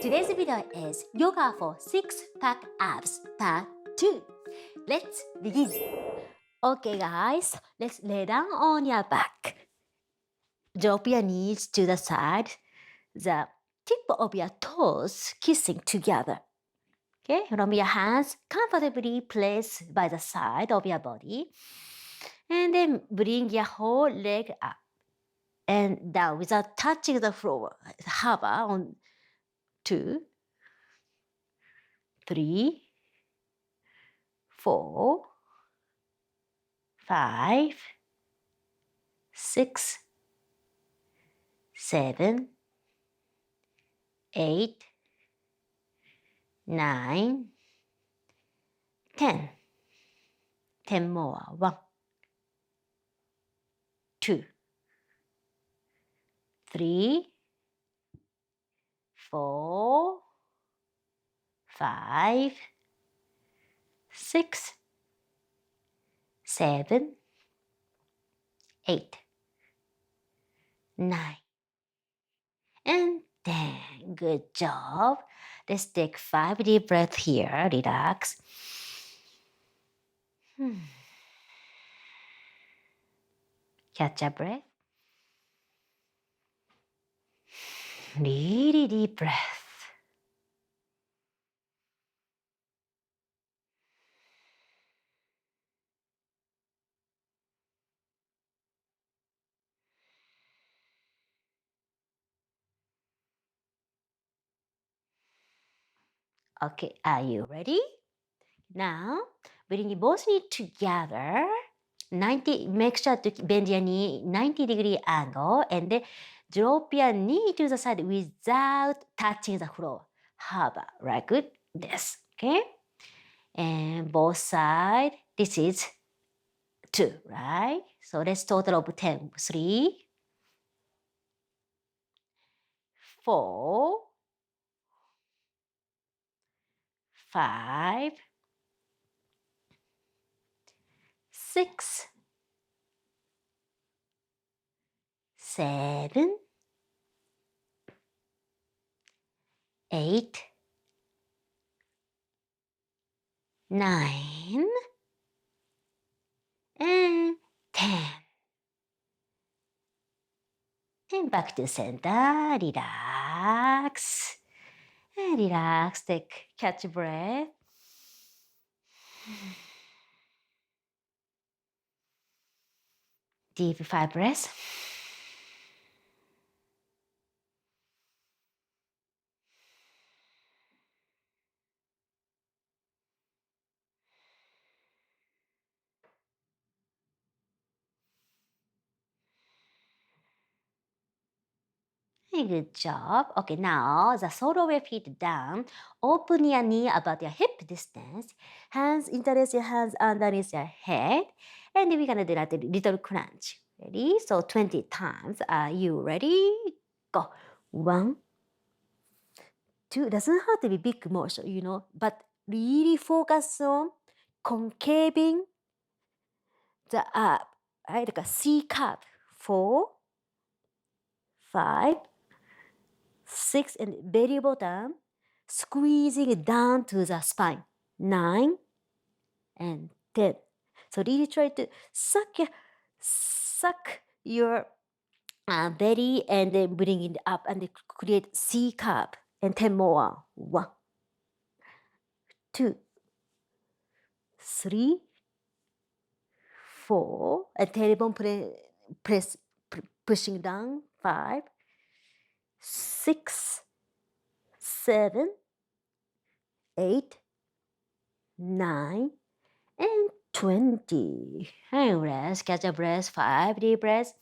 Today's video is Yoga for Six-Pack Abs Part 2. Let's begin. Okay guys, let's lay down on your back. Drop your knees to the side. The tip of your toes kissing together. Okay, from your hands comfortably placed by the side of your body. And then bring your whole leg up and down without touching the floor. Hover on 2, 3, 4, 5, 6, 7, 8, 9, 10. 10 more. 1, 2, 3, 4, 5, 6, 7, 8, 9, and 10. Good job. Let's take 5 deep breaths here. Relax. Catch a breath. Really deep breath. Okay, are you ready? Now, bring both knees together. 90, make sure to bend your knee 90-degree angle and then drop your knee to the side without touching the floor. Hover like this, okay? And both sides, this is 2, right? So let's total of 10. 3, 4, 5, 6, 7, 8, 9, and 10. And back to center. Relax. And relax. Catch a breath. Deep 5 breaths. Good job. Okay, now the sole of your feet down. Open your knee about your hip distance. Hands, interlace your hands underneath your head. And we're going to do that little crunch. Ready? So 20 times. Are you ready? Go. 1, 2. Doesn't have to be big motion, but really focus on concaving the up, right? Like a C curve. 4, 5, 6, and belly button, squeezing it down to the spine. 9 and 10. So really try to suck your belly and then bring it up and create C curve. And 10 more. 1, 2, 3, 4, and tailbone press pushing down. 5, 6, 7, 8, 9, and 20. And rest, catch a breath, 5 deep breaths.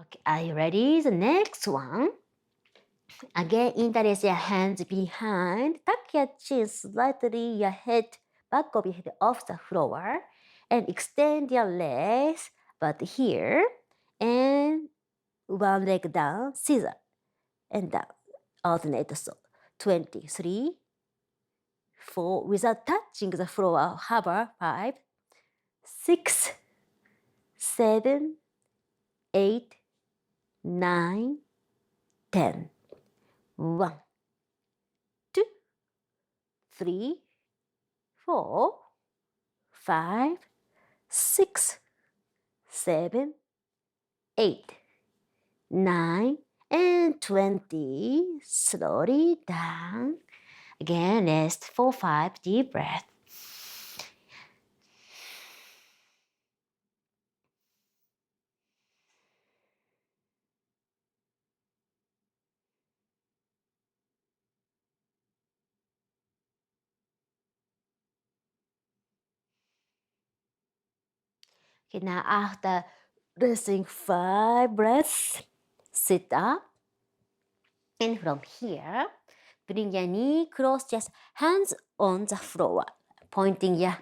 Okay, are you ready? The next one. Again, interlace your hands behind. Tuck your chin slightly, your head, back of your head off the floor. And extend your legs, but here. And one leg down, scissor. And down. Alternate so. 20. 3, 4, without touching the floor, hover. 5, 6, 7, 8, 9, 10. 1, 2, 3, 4, 5, 6, 7, 8, 9, and 20. Slowly down. Again, rest for 5 deep breaths. Okay, now after resting 5 breaths, sit up. And from here, bring your knee close, just hands on the floor, pointing your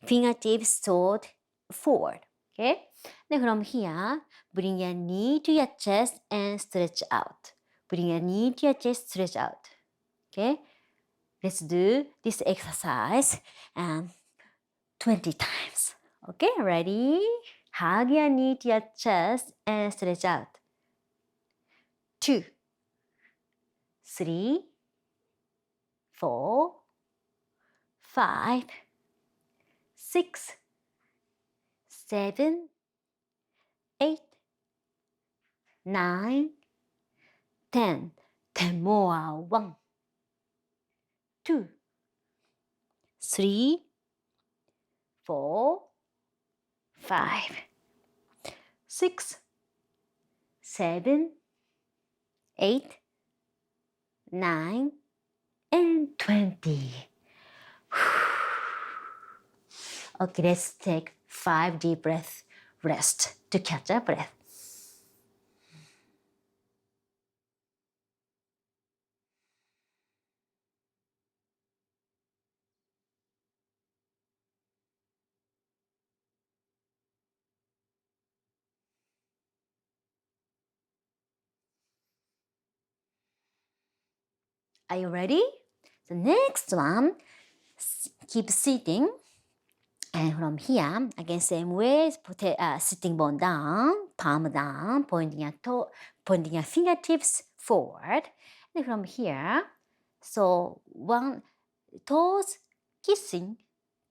fingertips toward forward. Okay? Then from here, bring your knee to your chest and stretch out. Bring your knee to your chest, stretch out. Okay? Let's do this exercise 20 times. Okay, ready? Hug your knee to your chest and stretch out. 2, 3, 4, 5, 6, 7, 8, 9, 10. 10 more. 1, 2, 3, 4, 5, 6, 7, 8, 9, and 20. Okay, let's take 5 deep breaths. Rest to catch our breath. Are you ready? The next one, keep sitting. And from here, again, same way, sitting bone down, palm down, pointing your fingertips forward. And from here, so one toes kissing,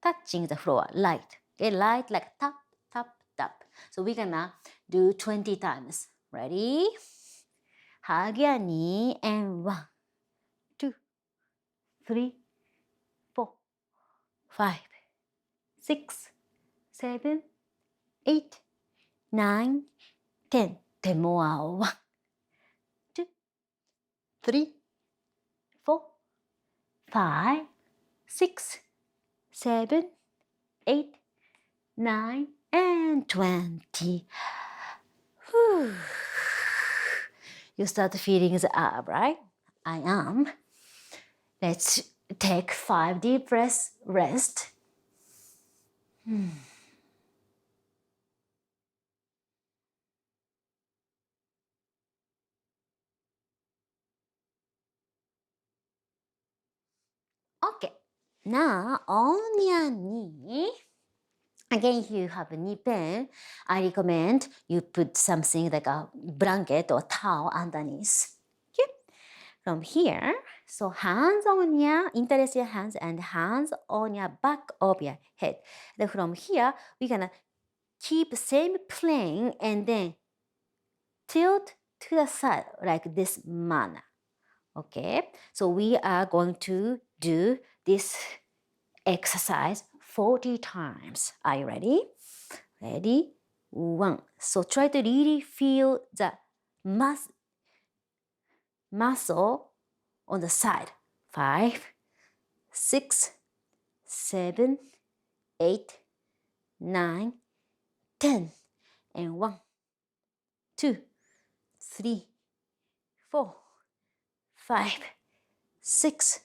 touching the floor, light. Okay, light like tap, tap, tap. So we're gonna do 20 times. Ready? Hug your knee and 1, 2, 3, 4, 5, 6, 7, 8, 9, 10. 10 more. 1, 2, 3, 4, 5, 6, 7, 8, 9, and 20. Whew. You start feeling the ab, right? I am. Let's take 5 deep breaths, rest. Okay, now on your knee. Again, if you have a knee pain, I recommend you put something like a blanket or towel underneath. Okay? From here, so hands on your, interlace your hands and hands on your back of your head. Then from here, we're gonna keep same plane and then tilt to the side like this manner. Okay, so we are going to do this exercise 40 times. Are you ready? Ready? 1. So try to really feel the muscle on the side. 5, 6, 7, 8, 9, 10. And 1, 2, 3, 4, 5, 6,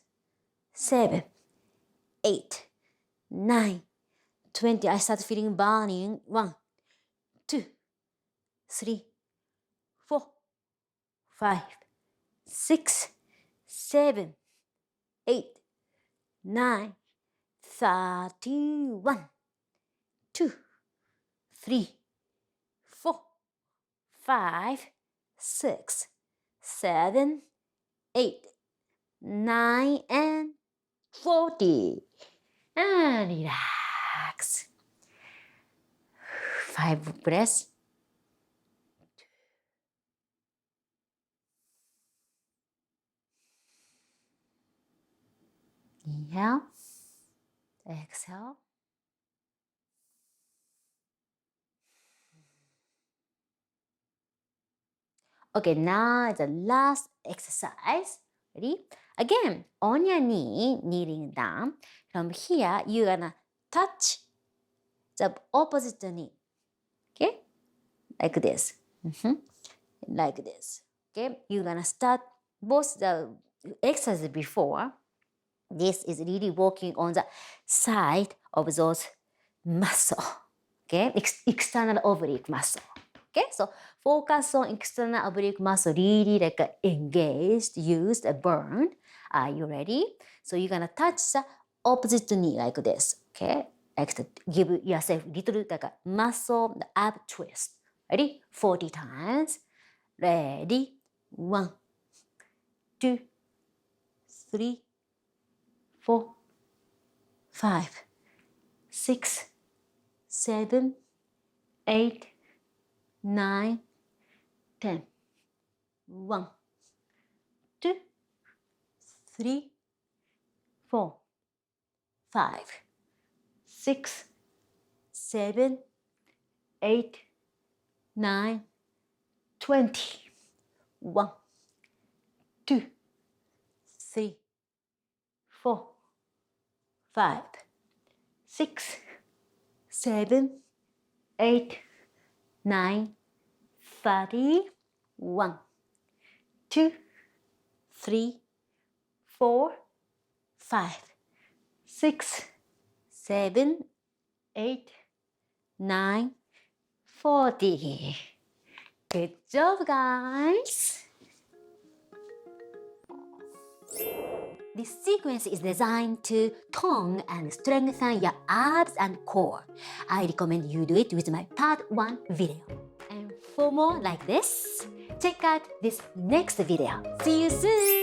7, 8, 9, 20. I start feeling burning. 1, 2, 3, 4, 5, 6, 7, 8, 9, 31, 2, 3, 4, 5, 6, 7, 8, 9, and 40. And relax. 5 breaths. Inhale. Exhale. Okay, now the last exercise. Ready? Again, on your knee, kneeling down. From here, you're gonna touch the opposite knee. Okay? Like this. Like this. Okay? You're gonna start both the exercise before. This is really working on the side of those muscle. Okay? External oblique muscle. Okay, so focus on external oblique muscle, really like engaged, used, burned. Are you ready? So you're gonna touch the opposite knee like this. Okay, like to give yourself little like a muscle ab twist. Ready? 40 times. Ready? 1, 2, 3, 4, 5, 6, 7, 8, 9, 10. 1, 2, 3, 4, 5, 6, 7, 8, 9, 20. 1, 2, 3, 4, 5, 6, 7, 8, 9, 30. 1, 2, 3, 4, 5, 6, 7, 8, 9, 40. Good job, guys. This sequence is designed to tone and strengthen your abs and core. I recommend you do it with my part 1 video. And for more like this, check out this next video. See you soon!